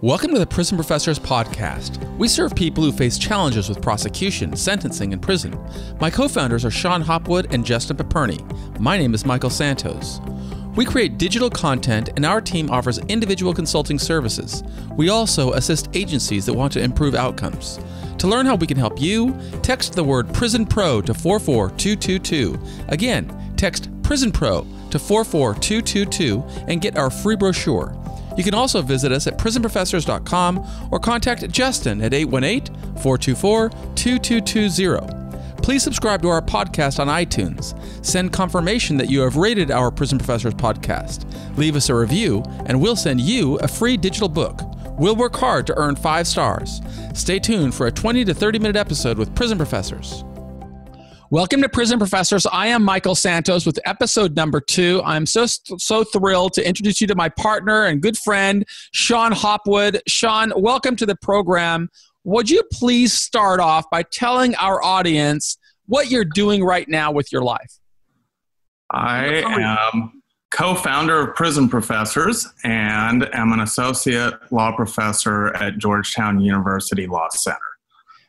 Welcome to the Prison Professors Podcast. We serve people who face challenges with prosecution, sentencing, and prison. My co-founders are Shon Hopwood and Justin Paperny. My name is Michael Santos. We create digital content, and our team offers individual consulting services. We also assist agencies that want to improve outcomes. To learn how we can help you, text the word Prison Pro to 44222. Again, text Prison Pro to 44222 and get our free brochure. You can also visit us at prisonprofessors.com or contact Justin at 818-424-2220. Please subscribe to our podcast on iTunes. Send confirmation that you have rated our Prison Professors podcast. Leave us a review, and we'll send you a free digital book. We'll work hard to earn 5 stars. Stay tuned for a 20 to 30-minute episode with Prison Professors. Welcome to Prison Professors. I am Michael Santos with episode number 2. I'm so thrilled to introduce you to my partner and good friend, Shon Hopwood. Shon, welcome to the program. Would you please start off by telling our audience what you're doing right now with your life? I am co-founder of Prison Professors and am an associate law professor at Georgetown University Law Center.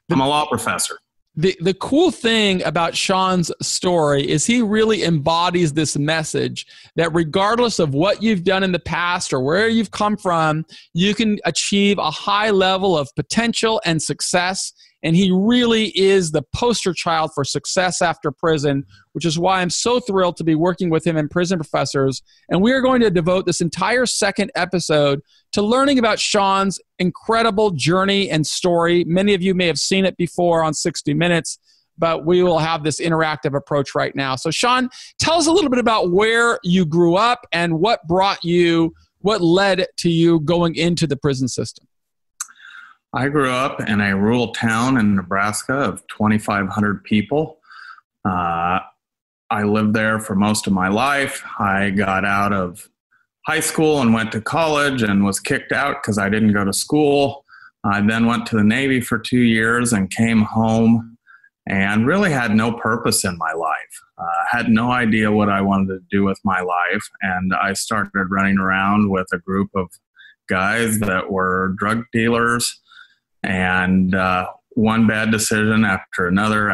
I'm a law professor. The cool thing about Shon's story is he really embodies this message that regardless of what you've done in the past or where you've come from, you can achieve a high level of potential and success. And he really is the poster child for success after prison, which is why I'm so thrilled to be working with him in Prison Professors. And we are going to devote this entire second episode to learning about Shon's incredible journey and story. Many of you may have seen it before on 60 Minutes, but we will have this interactive approach right now. So Shon, tell us a little bit about where you grew up and what led to you going into the prison system. I grew up in a rural town in Nebraska of 2,500 people. I lived there for most of my life. I got out of high school and went to college and was kicked out because I didn't go to school. I then went to the Navy for 2 years and came home and really had no purpose in my life. Had no idea what I wanted to do with my life. And I started running around with a group of guys that were drug dealers. And one bad decision after another,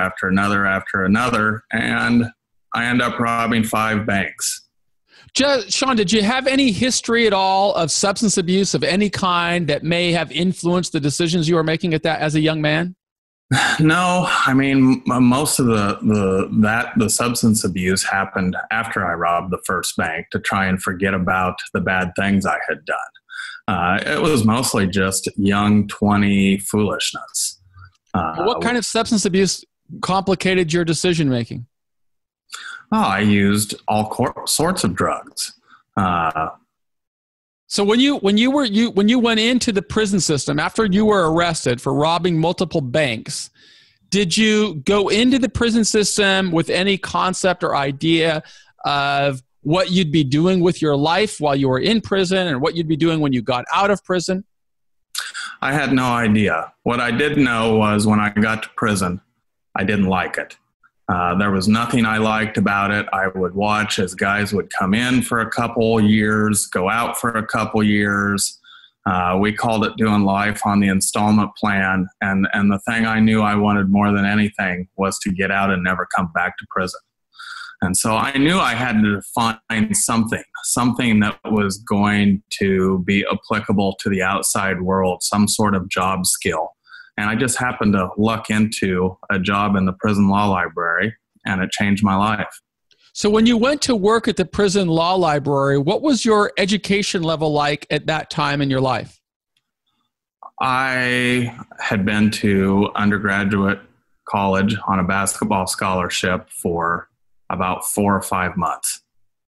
and I end up robbing 5 banks. Shon, did you have any history at all of substance abuse of any kind that may have influenced the decisions you were making as a young man? No, I mean, most of the substance abuse happened after I robbed the first bank to try and forget about the bad things I had done. It was mostly just young 20 foolishness. What kind of substance abuse complicated your decision making? Oh, I used all sorts of drugs. So when you went into the prison system after you were arrested for robbing multiple banks, did you go into the prison system with any concept or idea of what you'd be doing with your life while you were in prison and what you'd be doing when you got out of prison? I had no idea. What I did know was when I got to prison, I didn't like it. There was nothing I liked about it. I would watch as guys would come in for a couple years, go out for a couple years. We called it doing life on the installment plan. And the thing I knew I wanted more than anything was to get out and never come back to prison. And so I knew I had to find something that was going to be applicable to the outside world, some sort of job skill. And I just happened to luck into a job in the prison law library, and it changed my life. So when you went to work at the prison law library, what was your education level like at that time in your life? I had been to undergraduate college on a basketball scholarship for about 4 or 5 months.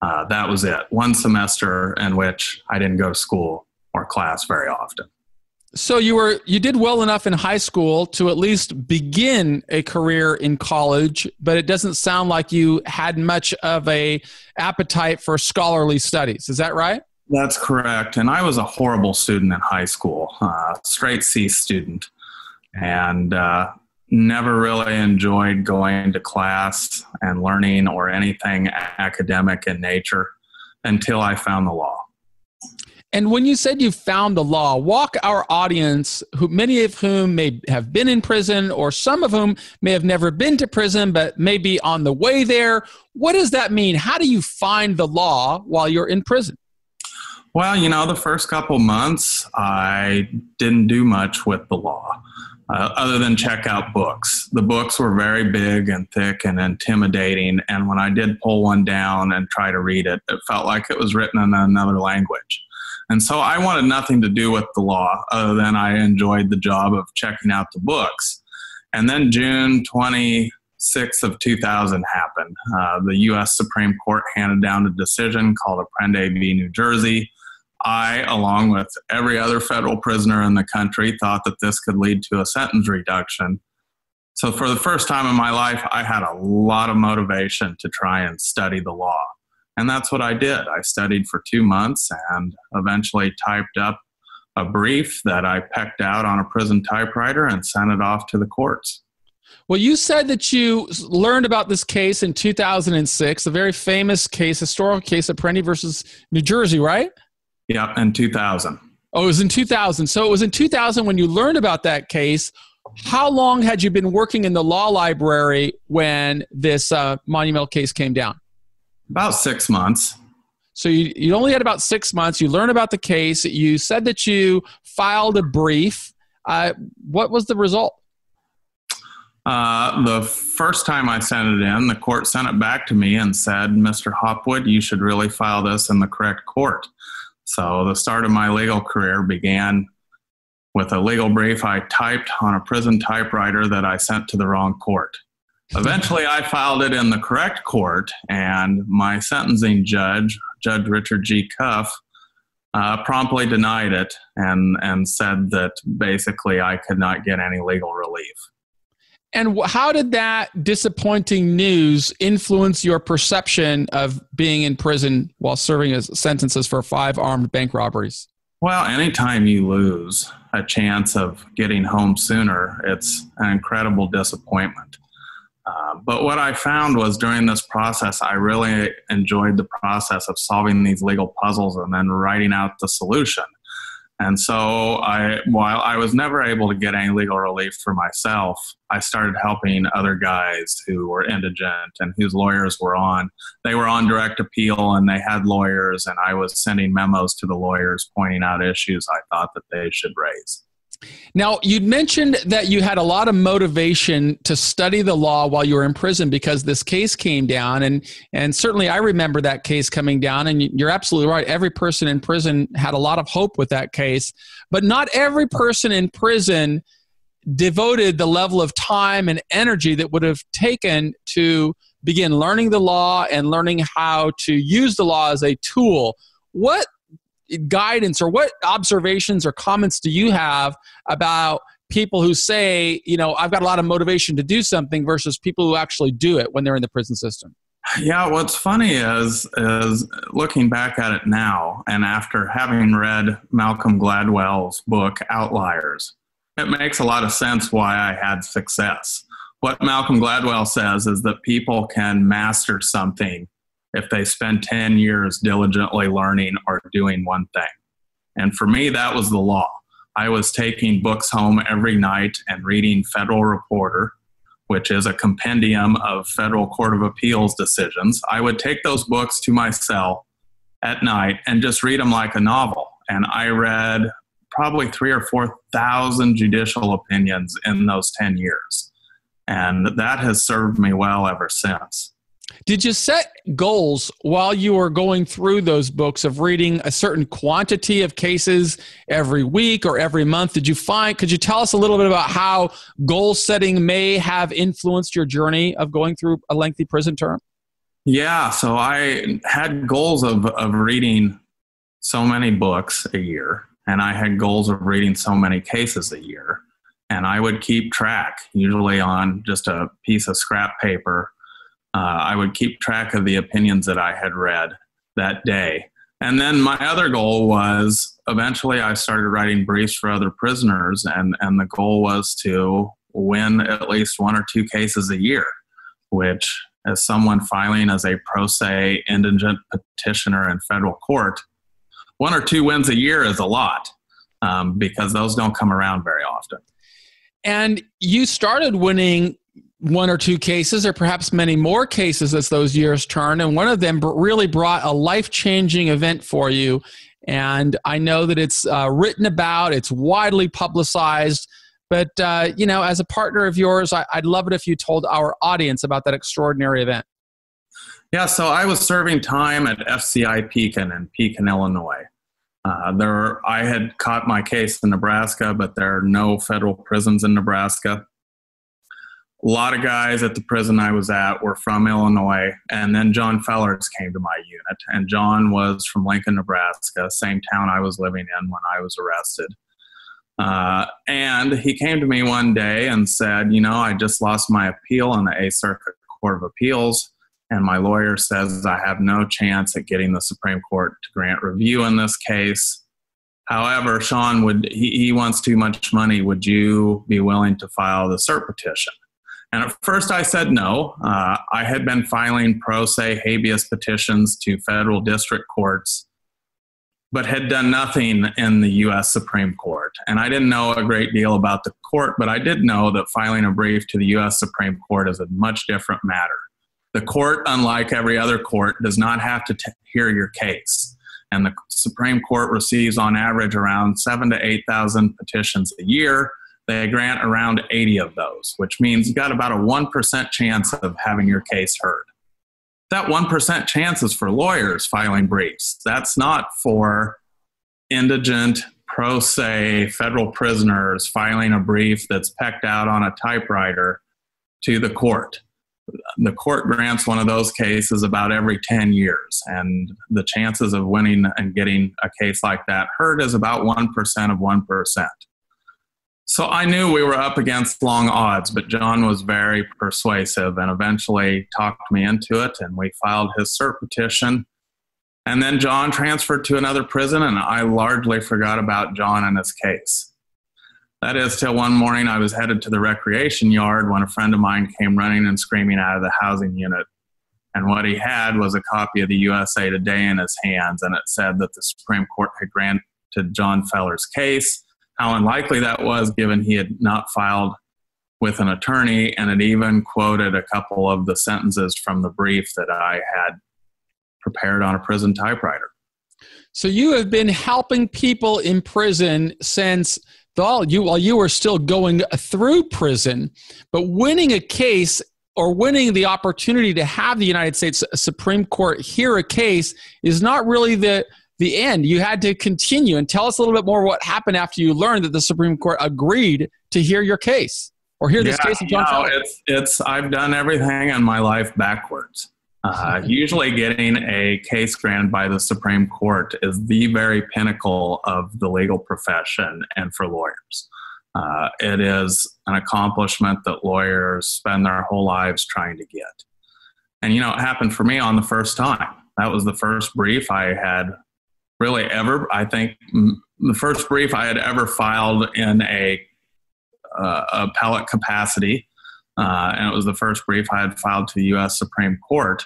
That was it. One semester in which I didn't go to school or class very often. So you did well enough in high school to at least begin a career in college, but it doesn't sound like you had much of a appetite for scholarly studies. Is that right? That's correct. And I was a horrible student in high school, straight C student, and never really enjoyed going to class and learning or anything academic in nature until I found the law. And when you said you found the law, walk our audience, who many of whom may have been in prison, or some of whom may have never been to prison, but may be on the way there. What does that mean? How do you find the law while you're in prison? Well, the first couple months, I didn't do much with the law other than check out books. The books were very big and thick and intimidating. And when I did pull one down and try to read it, it felt like it was written in another language. And so I wanted nothing to do with the law other than I enjoyed the job of checking out the books. And then June 26th of 2000 happened. The U.S. Supreme Court handed down a decision called Apprendi v. New Jersey. I, along with every other federal prisoner in the country, thought that this could lead to a sentence reduction. So for the first time in my life, I had a lot of motivation to try and study the law. And that's what I did. I studied for 2 months and eventually typed up a brief that I pecked out on a prison typewriter and sent it off to the courts. Well, you said that you learned about this case in 2006, a very famous case, historical case, Apprendi versus New Jersey, right? Yeah, in 2000. Oh, it was in 2000. So it was in 2000 when you learned about that case. How long had you been working in the law library when this monumental case came down? About 6 months. So you only had about 6 months. You learned about the case. You said that you filed a brief. What was the result? The first time I sent it in, the court sent it back to me and said, Mr. Hopwood, you should really file this in the correct court. So the start of my legal career began with a legal brief I typed on a prison typewriter that I sent to the wrong court. Eventually, I filed it in the correct court, and my sentencing judge, Judge Richard G. Cuff, promptly denied it and said that basically I could not get any legal relief. And how did that disappointing news influence your perception of being in prison while serving as sentences for 5 armed bank robberies? Well, anytime you lose a chance of getting home sooner, it's an incredible disappointment. But what I found was during this process, I really enjoyed the process of solving these legal puzzles and then writing out the solution. And so while I was never able to get any legal relief for myself, I started helping other guys who were indigent and whose lawyers were on. They were on direct appeal and they had lawyers, and I was sending memos to the lawyers pointing out issues I thought that they should raise. Now, you'd mentioned that you had a lot of motivation to study the law while you were in prison because this case came down, and certainly I remember that case coming down, and you're absolutely right. Every person in prison had a lot of hope with that case, but not every person in prison devoted the level of time and energy that would have taken to begin learning the law and learning how to use the law as a tool. What guidance or what observations or comments do you have about people who say, I've got a lot of motivation to do something versus people who actually do it when they're in the prison system? Yeah, what's funny is looking back at it now, and after having read Malcolm Gladwell's book, Outliers, it makes a lot of sense why I had success. What Malcolm Gladwell says is that people can master something if they spend 10 years diligently learning or doing one thing. And for me, that was the law. I was taking books home every night and reading Federal Reporter, which is a compendium of Federal Court of Appeals decisions. I would take those books to my cell at night and just read them like a novel. And I read probably 3,000 or 4,000 judicial opinions in those 10 years. And that has served me well ever since. Did you set goals while you were going through those books of reading a certain quantity of cases every week or every month? Could you tell us a little bit about how goal setting may have influenced your journey of going through a lengthy prison term? Yeah, so I had goals of reading so many books a year, and I had goals of reading so many cases a year. And I would keep track, usually on just a piece of scrap paper. I would keep track of the opinions that I had read that day. And then my other goal was eventually I started writing briefs for other prisoners, and the goal was to win at least 1 or 2 cases a year, which as someone filing as a pro se indigent petitioner in federal court 1 or 2 wins a year is a lot, because those don't come around very often. And you started winning 1 or 2 cases, or perhaps many more cases as those years turned. And one of them really brought a life-changing event for you. And I know that it's written about, it's widely publicized. But, as a partner of yours, I'd love it if you told our audience about that extraordinary event. Yeah, so I was serving time at FCI Pekin in Pekin, Illinois. I had caught my case in Nebraska, but there are no federal prisons in Nebraska. A lot of guys at the prison I was at were from Illinois, and then John Fellers came to my unit, and John was from Lincoln, Nebraska, same town I was living in when I was arrested. And he came to me one day and said, I just lost my appeal in the 8th Circuit Court of Appeals, and my lawyer says I have no chance at getting the Supreme Court to grant review in this case. However, Shon, he wants too much money. Would you be willing to file the cert petition? And at first I said no. I had been filing pro se habeas petitions to federal district courts, but had done nothing in the U.S. Supreme Court. And I didn't know a great deal about the court, but I did know that filing a brief to the U.S. Supreme Court is a much different matter. The court, unlike every other court, does not have to hear your case. And the Supreme Court receives on average around 7,000 to 8,000 petitions a year. They grant around 80 of those, which means you've got about a 1% chance of having your case heard. That 1% chance is for lawyers filing briefs. That's not for indigent, pro se federal prisoners filing a brief that's pecked out on a typewriter to the court. The court grants one of those cases about every 10 years, and the chances of winning and getting a case like that heard is about 1% of 1%. So I knew we were up against long odds, but John was very persuasive and eventually talked me into it, and we filed his cert petition. And then John transferred to another prison, and I largely forgot about John and his case. That is, till one morning I was headed to the recreation yard when a friend of mine came running and screaming out of the housing unit. And what he had was a copy of the USA Today in his hands, and it said that the Supreme Court had granted John Feller's case. How unlikely that was, given he had not filed with an attorney, and it even quoted a couple of the sentences from the brief that I had prepared on a prison typewriter. So you have been helping people in prison since while you were still going through prison, but winning a case or winning the opportunity to have the United States Supreme Court hear a case is not really the end. You had to continue. And tell us a little bit more what happened after you learned that the Supreme Court agreed to hear your case or hear this case of John Feller. I've done everything in my life backwards. Usually getting a case granted by the Supreme Court is the very pinnacle of the legal profession and for lawyers. It is an accomplishment that lawyers spend their whole lives trying to get. And, it happened for me on the first time. That was the first brief I had really ever, I think, the first brief I had ever filed in a appellate capacity. And it was the first brief I had filed to the U.S. Supreme Court.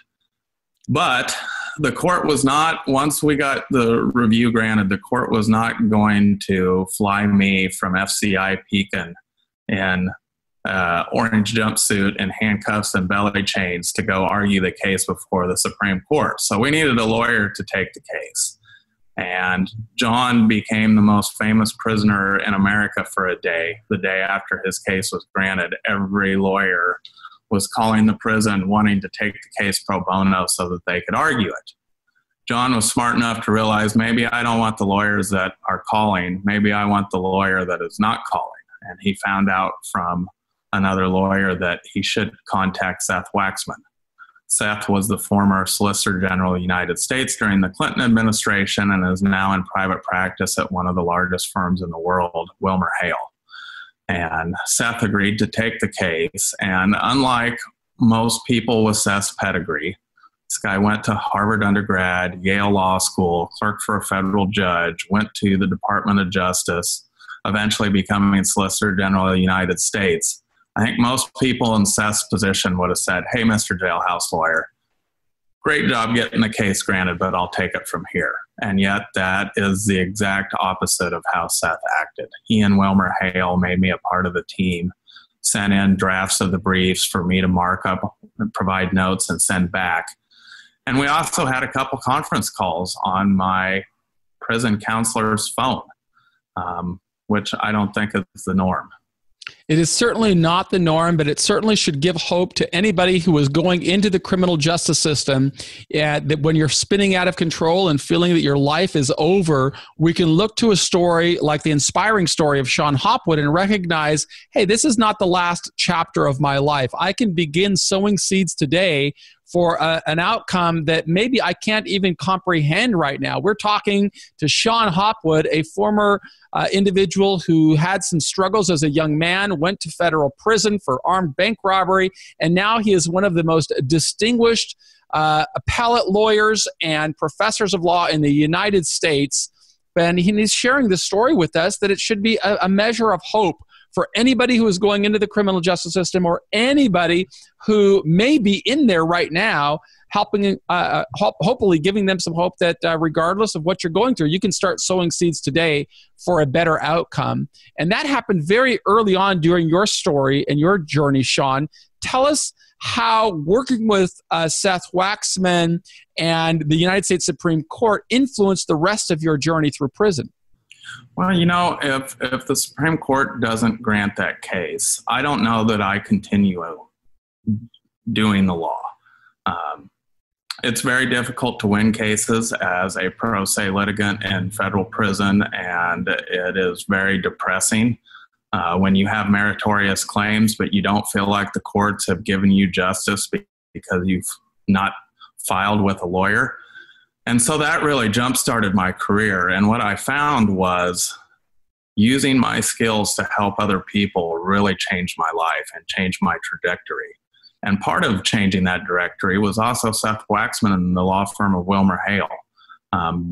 But the court was not, once we got the review granted, the court was not going to fly me from FCI Pekin in orange jumpsuit and handcuffs and belly chains to go argue the case before the Supreme Court. So we needed a lawyer to take the case. And John became the most famous prisoner in America for a day. The day after his case was granted, every lawyer was calling the prison wanting to take the case pro bono so that they could argue it. John was smart enough to realize, maybe I don't want the lawyers that are calling, maybe I want the lawyer that is not calling. And he found out from another lawyer that he should contact Seth Waxman. Seth was the former Solicitor General of the United States during the Clinton administration and is now in private practice at one of the largest firms in the world, Wilmer Hale. And Seth agreed to take the case. And unlike most people with Seth's pedigree, this guy went to Harvard undergrad, Yale Law School, clerked for a federal judge, went to the Department of Justice, eventually becoming Solicitor General of the United States. I think most people in Seth's position would have said, hey, Mr. Jailhouse Lawyer, great job getting the case granted, but I'll take it from here. and yet that is the exact opposite of how Seth acted. He and Wilmer Hale made me a part of the team, sent in drafts of the briefs for me to mark up, provide notes, and send back. And we also had a couple conference calls on my prison counselor's phone, which I don't think is the norm. It is certainly not the norm, but it certainly should give hope to anybody who is going into the criminal justice system, that when you're spinning out of control and feeling that your life is over, we can look to a story like the inspiring story of Shon Hopwood and recognize, hey, this is not the last chapter of my life. I can begin sowing seeds today for an outcome that maybe I can't even comprehend right now. We're talking to Shon Hopwood, a former individual who had some struggles as a young man, went to federal prison for armed bank robbery, and now he is one of the most distinguished appellate lawyers and professors of law in the United States. And he's sharing this story with us that it should be a measure of hope for anybody who is going into the criminal justice system, or anybody who may be in there right now, helping, hopefully giving them some hope that regardless of what you're going through, you can start sowing seeds today for a better outcome. And that happened very early on during your story and your journey, Shon. Tell us how working with Seth Waxman and the United States Supreme Court influenced the rest of your journey through prison. Well, you know, if the Supreme Court doesn't grant that case, I don't know that I continue doing the law. It's very difficult to win cases as a pro se litigant in federal prison, and it is very depressing when you have meritorious claims, but you don't feel like the courts have given you justice because you've not filed with a lawyer. And so that really jump-started my career. And what I found was using my skills to help other people really changed my life and changed my trajectory. And part of changing that directory was also Seth Waxman and the law firm of Wilmer Hale.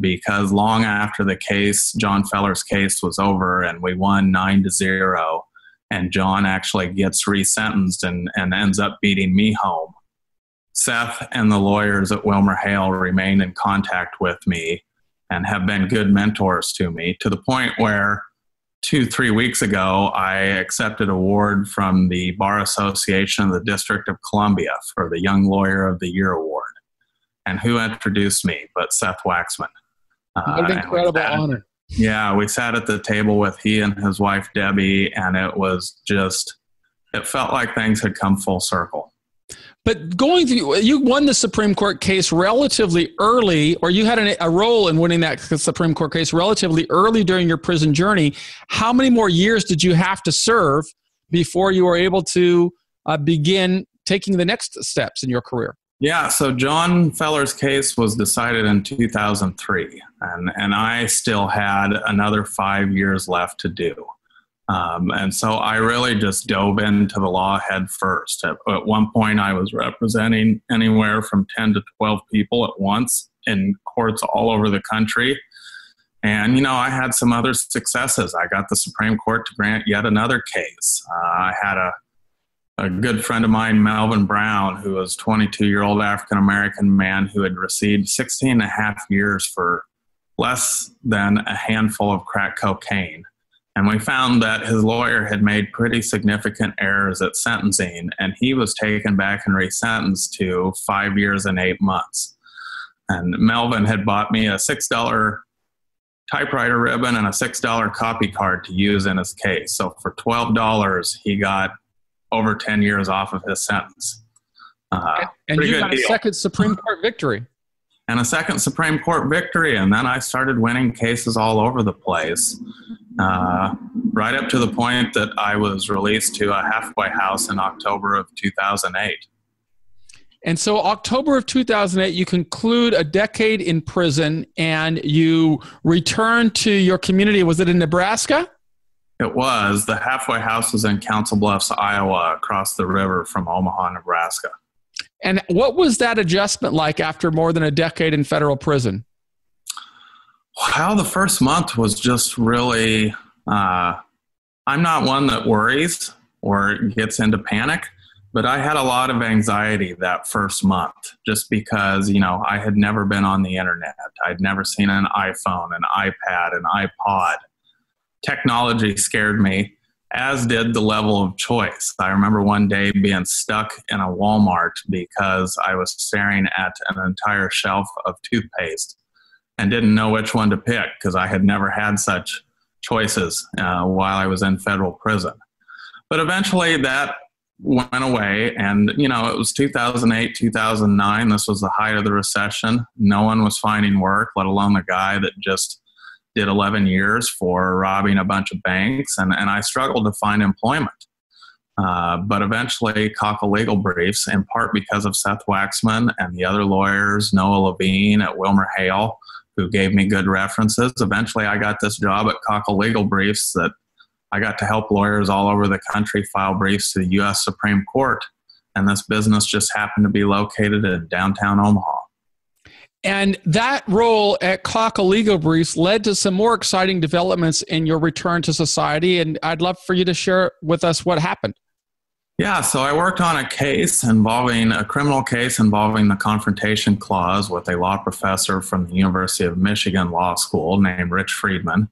Because long after the case, John Feller's case was over and we won 9-0, and John actually gets resentenced and ends up beating me home, Seth and the lawyers at Wilmer Hale remain in contact with me and have been good mentors to me, to the point where 2-3 weeks ago, I accepted an award from the Bar Association of the District of Columbia for the Young Lawyer of the Year Award. And who introduced me but Seth Waxman? What an incredible honor. Yeah, we sat at the table with he and his wife, Debbie, and it felt like things had come full circle. But going through, you won the Supreme Court case relatively early, or you had a role in winning that Supreme Court case relatively early during your prison journey. How many more years did you have to serve before you were able to begin taking the next steps in your career? Yeah, so John Feller's case was decided in 2003, and I still had another 5 years left to do. And so I really just dove into the law head first. At one point, I was representing anywhere from 10 to 12 people at once in courts all over the country. And, you know, I had some other successes. I got the Supreme Court to grant yet another case. I had a good friend of mine, Melvin Brown, who was a 22-year-old African-American man who had received 16 and a half years for less than a handful of crack cocaine. And we found that his lawyer had made pretty significant errors at sentencing, and he was taken back and resentenced to 5 years and 8 months. And Melvin had bought me a $6 typewriter ribbon and a $6 copy card to use in his case. So for $12, he got over 10 years off of his sentence. And you got a second Supreme Court victory. And a second Supreme Court victory. And then I started winning cases all over the place, right up to the point that I was released to a halfway house in October of 2008. And so October of 2008, you conclude a decade in prison and you return to your community. Was it in Nebraska? It was. The halfway house was in Council Bluffs, Iowa, across the river from Omaha, Nebraska. And what was that adjustment like after more than a decade in federal prison? Well, the first month was just really, I'm not one that worries or gets into panic. But I had a lot of anxiety that first month just because, I had never been on the internet. I'd never seen an iPhone, an iPad, an iPod. Technology scared me, as did the level of choice. I remember one day being stuck in a Walmart because I was staring at an entire shelf of toothpaste and didn't know which one to pick because I had never had such choices while I was in federal prison. But eventually that went away, and it was 2008, 2009. This was the height of the recession. No one was finding work, let alone the guy that just did 11 years for robbing a bunch of banks, and I struggled to find employment. But eventually, Cockle Legal Briefs, in part because of Seth Waxman and the other lawyers, Noah Levine at Wilmer Hale, who gave me good references. Eventually, I got this job at Cockle Legal Briefs that I got to help lawyers all over the country file briefs to the U.S. Supreme Court. And this business just happened to be located in downtown Omaha. And that role at Cockle Legal Briefs led to some more exciting developments in your return to society. And I'd love for you to share with us what happened. Yeah, so I worked on a criminal case involving the Confrontation Clause with a law professor from the University of Michigan Law School named Rich Friedman.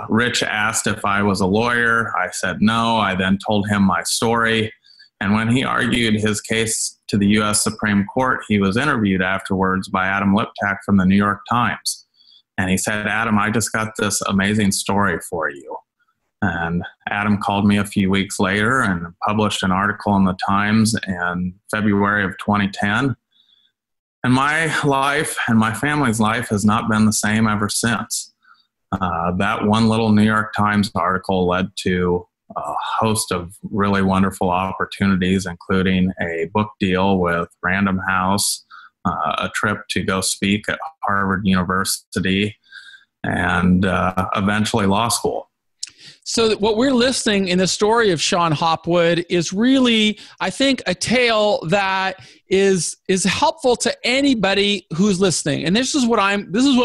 Rich asked if I was a lawyer. I said no. I then told him my story. And when he argued his case to the U.S. Supreme Court, he was interviewed afterwards by Adam Liptak from the New York Times. And he said, "Adam, I just got this amazing story for you." And Adam called me a few weeks later and published an article in the Times in February of 2010. And my life and my family's life has not been the same ever since. That one little New York Times article led to a host of really wonderful opportunities, including a book deal with Random House, a trip to go speak at Harvard University, and eventually law school. So what we're listening in the story of Shon Hopwood is really, I think, a tale that is helpful to anybody who's listening. And this is what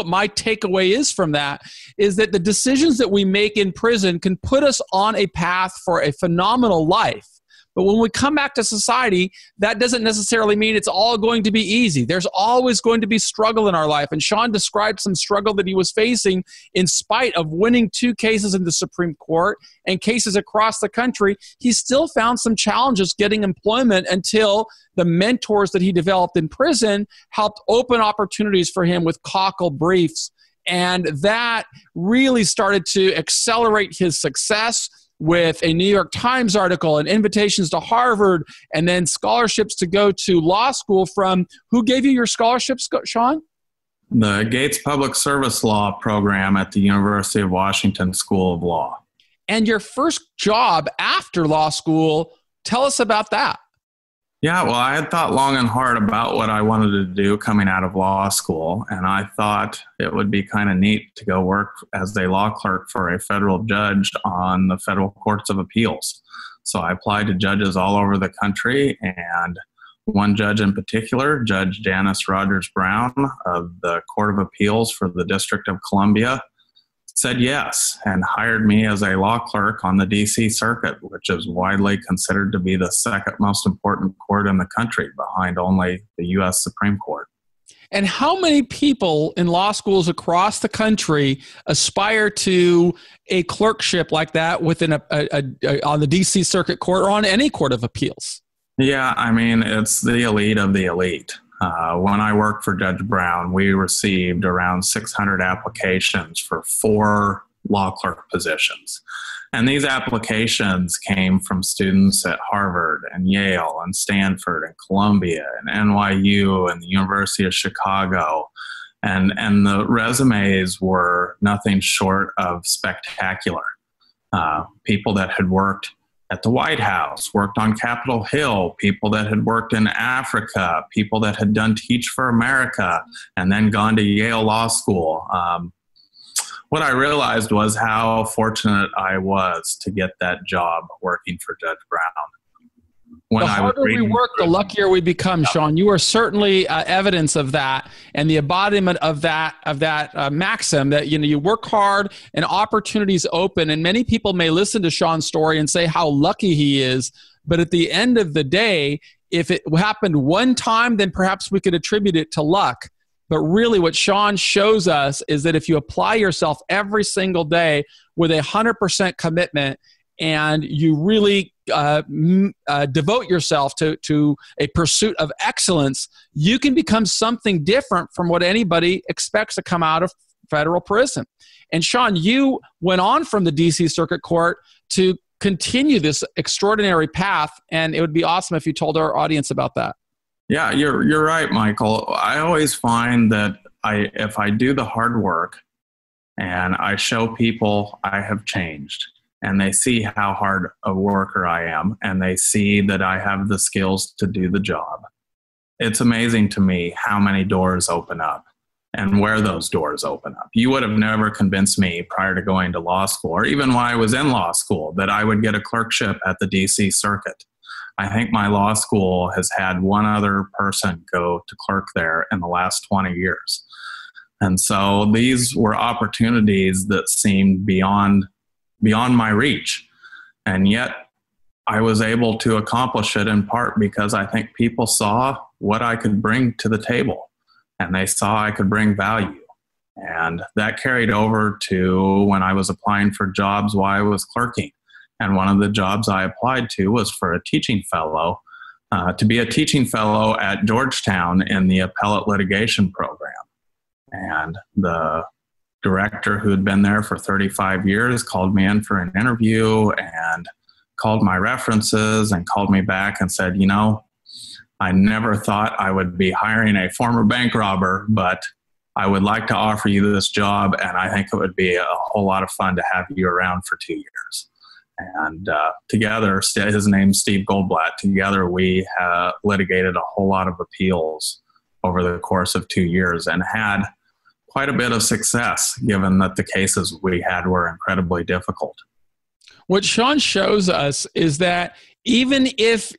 my takeaway is from that, is that the decisions that we make in prison can put us on a path for a phenomenal life. But when we come back to society, that doesn't necessarily mean it's all going to be easy. There's always going to be struggle in our life. And Shon described some struggle that he was facing in spite of winning 2 cases in the Supreme Court and cases across the country. He still found some challenges getting employment until the mentors that he developed in prison helped open opportunities for him with Cockle Briefs. And that really started to accelerate his success with a New York Times article and invitations to Harvard and then scholarships to go to law school from, who gave you your scholarships, Shon? The Gates Public Service Law program at the University of Washington School of Law. And your first job after law school, tell us about that. Yeah, well, I had thought long and hard about what I wanted to do coming out of law school, and I thought it would be kind of neat to go work as a law clerk for a federal judge on the federal courts of appeals. So I applied to judges all over the country, and one judge in particular, Judge Janice Rogers Brown of the Court of Appeals for the District of Columbia, said yes and hired me as a law clerk on the D.C. Circuit, which is widely considered to be the second most important court in the country behind only the U.S. Supreme Court. And how many people in law schools across the country aspire to a clerkship like that within on the D.C. Circuit Court or on any court of appeals? Yeah, I mean, it's the elite of the elite. When I worked for Judge Brown, we received around 600 applications for 4 law clerk positions. And these applications came from students at Harvard and Yale and Stanford and Columbia and NYU and the University of Chicago. And the resumes were nothing short of spectacular. People that had worked at the White House, worked on Capitol Hill, people that had worked in Africa, people that had done Teach for America, and then gone to Yale Law School. What I realized was how fortunate I was to get that job working for Judge Brown. The harder we work, the luckier we become, Shon. You are certainly evidence of that, and the embodiment of that maxim that you work hard and opportunities open. And many people may listen to Shon's story and say how lucky he is, But at the end of the day, if it happened one time, then perhaps we could attribute it to luck. But really what Shon shows us is that if you apply yourself every single day with 100% commitment, and you really devote yourself to a pursuit of excellence, you can become something different from what anybody expects to come out of federal prison. And Shon, you went on from the DC Circuit Court to continue this extraordinary path, and it would be awesome if you told our audience about that. Yeah, you're right, Michael. I always find that if I do the hard work and I show people I have changed, and they see how hard a worker I am, and they see that I have the skills to do the job, it's amazing to me how many doors open up and where those doors open up. You would have never convinced me prior to going to law school, or even when I was in law school, that I would get a clerkship at the DC Circuit. I think my law school has had one other person go to clerk there in the last 20 years. And so these were opportunities that seemed beyond my reach. And yet I was able to accomplish it in part because I think people saw what I could bring to the table, and they saw I could bring value. And that carried over to when I was applying for jobs while I was clerking. And one of the jobs I applied to was for a teaching fellow, to be a teaching fellow at Georgetown in the appellate litigation program. And the director, who had been there for 35 years, called me in for an interview and called my references and called me back and said, I never thought I would be hiring a former bank robber, but I would like to offer you this job, and I think it would be a whole lot of fun to have you around for 2 years. And together, his name's Steve Goldblatt, together we litigated a whole lot of appeals over the course of 2 years and had quite a bit of success, given that the cases we had were incredibly difficult. What Shon shows us is that even if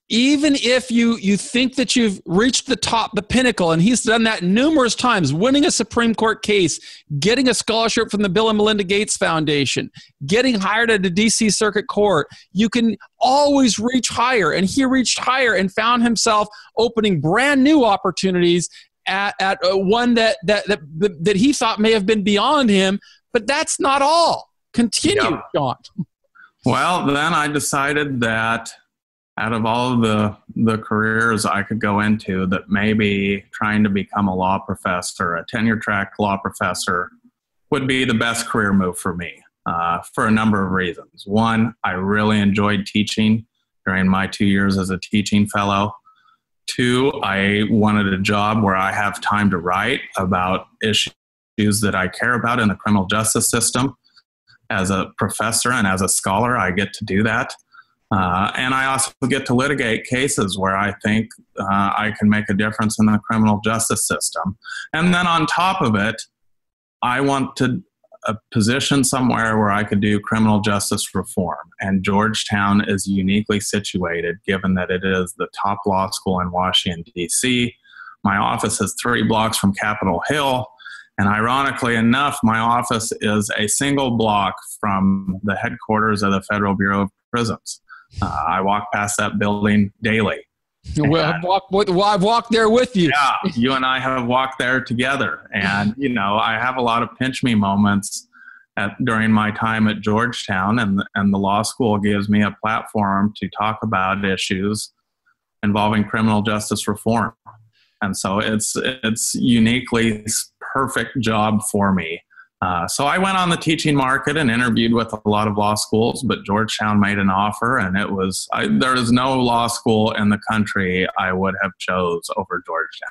you think that you've reached the pinnacle, and he's done that numerous times, winning a Supreme Court case, getting a scholarship from the Bill and Melinda Gates Foundation, getting hired at the DC Circuit Court, you can always reach higher. And he reached higher and found himself opening brand new opportunities at one that he thought may have been beyond him, but that's not all. Continue, Shon. Well, then I decided that out of all of the careers I could go into, that maybe trying to become a law professor, a tenure-track law professor, would be the best career move for me for a number of reasons. One, I really enjoyed teaching during my 2 years as a teaching fellow. Two, I wanted a job where I have time to write about issues that I care about in the criminal justice system. As a professor and as a scholar, I get to do that. And I also get to litigate cases where I think I can make a difference in the criminal justice system. And then on top of it, I wanted a position somewhere where I could do criminal justice reform. And Georgetown is uniquely situated, given that it is the top law school in Washington, D.C. My office is 3 blocks from Capitol Hill. And ironically enough, my office is a single block from the headquarters of the Federal Bureau of Prisons. I walk past that building daily. Well, I've walked there with you. Yeah, you and I have walked there together. And, I have a lot of pinch me moments during my time at Georgetown, and the law school gives me a platform to talk about issues involving criminal justice reform. And so it's uniquely perfect job for me. So I went on the teaching market and interviewed with a lot of law schools, but Georgetown made an offer, and there is no law school in the country I would have chose over Georgetown.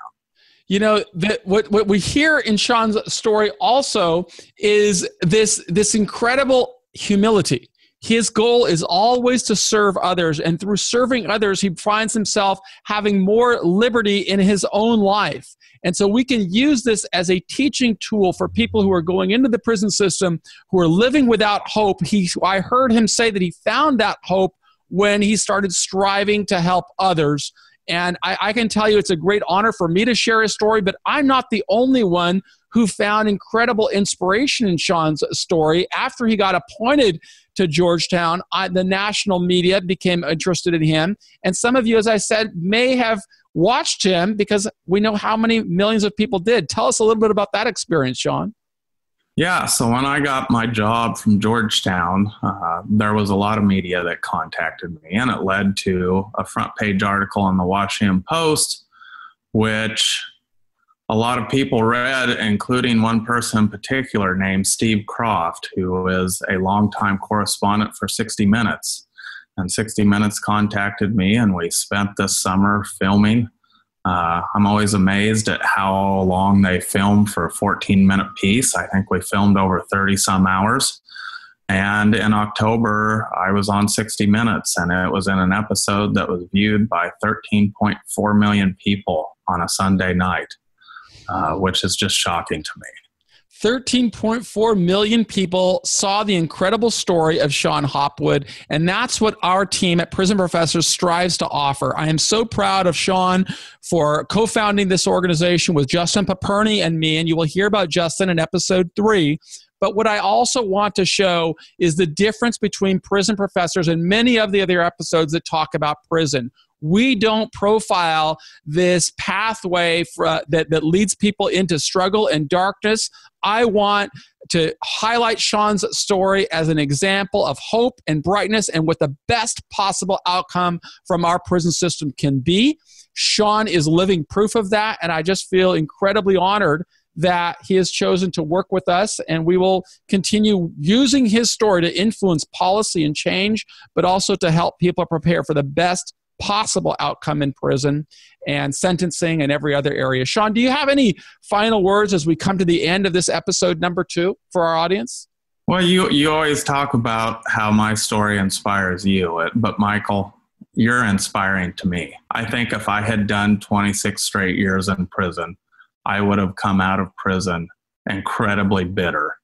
What we hear in Shon's story also is this incredible humility. His goal is always to serve others, and through serving others, he finds himself having more liberty in his own life. And so we can use this as a teaching tool for people who are going into the prison system, who are living without hope. I heard him say that he found that hope when he started striving to help others. And I can tell you it's a great honor for me to share his story, but I'm not the only one who found incredible inspiration in Shon's story. After he got appointed to Georgetown, the national media became interested in him. And some of you, as I said, may have watched him because we know how many millions of people did. Tell us a little bit about that experience, Shon. Yeah, so when I got my job from Georgetown, there was a lot of media that contacted me, and it led to a front page article in the Washington Post, which a lot of people read, including one person in particular named Steve Croft, who is a longtime correspondent for 60 Minutes. And 60 Minutes contacted me, and we spent this summer filming. I'm always amazed at how long they film for a 14-minute piece. I think we filmed over 30-some hours. And in October, I was on 60 Minutes, and it was in an episode that was viewed by 13.4 million people on a Sunday night, which is just shocking to me. 13.4 million people saw the incredible story of Shon Hopwood, and that's what our team at Prison Professors strives to offer. I am so proud of Shon for co-founding this organization with Justin Paperny and me, and you will hear about Justin in episode 3. But what I also want to show is the difference between Prison Professors and many of the other episodes that talk about prison. We don't profile this pathway that leads people into struggle and darkness. I want to highlight Shon's story as an example of hope and brightness and what the best possible outcome from our prison system can be. Shon is living proof of that, and I just feel incredibly honored that he has chosen to work with us, and we will continue using his story to influence policy and change, but also to help people prepare for the best possible outcome in prison and sentencing and every other area. Shon, do you have any final words as we come to the end of this episode number 2 for our audience? Well, you always talk about how my story inspires you, but Michael, you're inspiring to me. I think if I had done 26 straight years in prison, I would have come out of prison incredibly bitter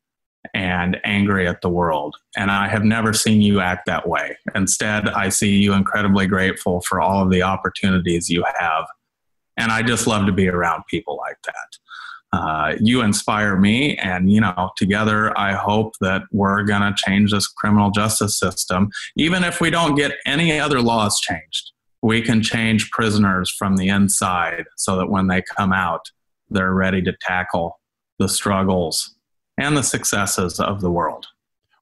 and angry at the world. And I have never seen you act that way. Instead, I see you incredibly grateful for all of the opportunities you have. And I just love to be around people like that. You inspire me, and, together I hope that we're going to change this criminal justice system. Even if we don't get any other laws changed, we can change prisoners from the inside so that when they come out, they're ready to tackle the struggles and the successes of the world.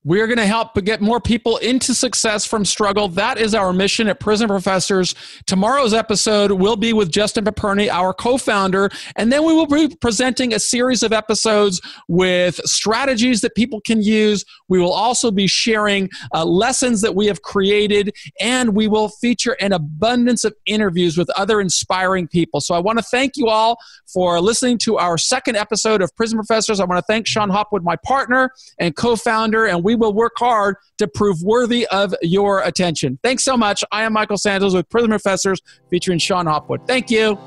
We're going to help get more people into success from struggle. That is our mission at Prison Professors. Tomorrow's episode will be with Justin Paperny, our co-founder, and then we will be presenting a series of episodes with strategies that people can use. We will also be sharing lessons that we have created, and we will feature an abundance of interviews with other inspiring people. So I want to thank you all for listening to our second episode of Prison Professors. I want to thank Shon Hopwood, my partner and co-founder, and we will work hard to prove worthy of your attention. Thanks so much. I am Michael Santos with Prison Professors featuring Shon Hopwood. Thank you.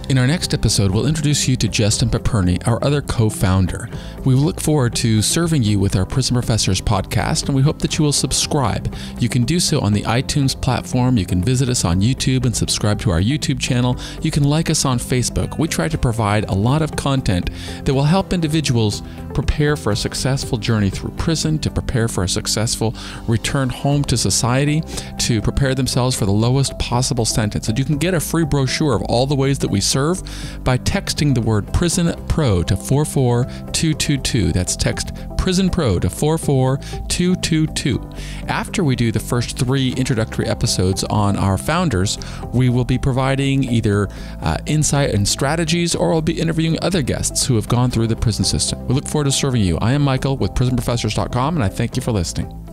In our next episode, we'll introduce you to Justin Paperny, our other co-founder. We will look forward to serving you with our Prison Professors podcast, and we hope that you will subscribe. You can do so on the iTunes platform. You can visit us on YouTube and subscribe to our YouTube channel. You can like us on Facebook. We try to provide a lot of content that will help individuals prepare for a successful journey through prison, to prepare for a successful return home to society, to prepare themselves for the lowest possible sentence. And you can get a free brochure of all the ways that we serve by texting the word Prison Pro to 44222. That's text Prison Pro to 44222. After we do the first 3 introductory episodes on our founders, we will be providing either insight and strategies, or we'll be interviewing other guests who have gone through the prison system. We look forward to serving you. I am Michael with PrisonProfessors.com, and I thank you for listening.